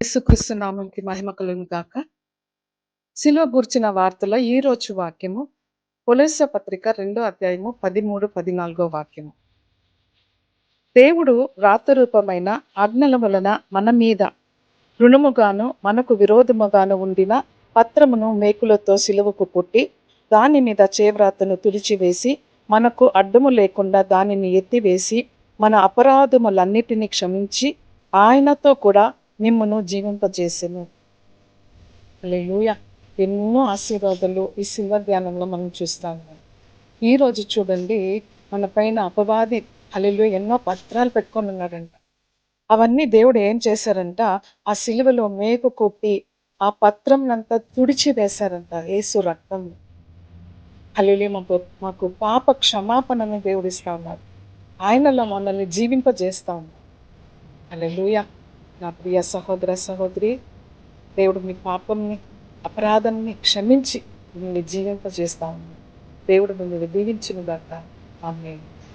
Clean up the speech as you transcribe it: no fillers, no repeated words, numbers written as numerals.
యేసుక్రీస్తు నామంకి మహిమ కలుగును గాక. సిలువ గూర్చిన వార్తలో ఈ రోజు వాక్యము కొలొస్సె పత్రిక 2 అధ్యాయము 13, 14 వాక్యము. దేవుడు వ్రాతరూపమైన ఆజ్ఞల వలన మన మీద రుణముగాను మనకు విరోధముగాను ఉండిన పత్రమును మేకులతో సిలువకు పుట్టి దాని మీద చేవ్రాతను తుడిచివేసి మనకు అడ్డము లేకుండా దానిని ఎత్తివేసి మన అపరాధములన్నిటినీ క్షమించి ఆయనతో కూడా మిమ్మును జీవింపజేసెను. హల్లెలూయా. ఎన్నో ఆశీర్వాదాలు ఈ సిల్వ ధ్యానంలో మనం చూస్తాము. ఈరోజు చూడండి, మన పైన అపవాది హల్లెలూయా ఎన్నో పత్రాలు పెట్టుకొని ఉన్నాడంట. అవన్నీ దేవుడు ఏం చేశారంట, ఆ సిలువలో మేకు కొట్టి ఆ పత్రంనంతా తుడిచి వేశారంట యేసు రక్తం. హల్లెలూయా. మాకు పాప క్షమాపణను దేవుడు ఇస్తా ఉన్నాడు. ఆయనలో మనల్ని జీవింపజేస్తా ఉన్నాడు. హల్లెలూయా. నా ప్రియ సహోదర సహోదరి, దేవుడు మీ పాపంని అపరాధాన్ని క్షమించి మిమ్మల్ని జీవింపజేస్తా ఉన్నాడు. దేవుడు మిమ్మల్ని దీవించును గాక. ఆమేన్.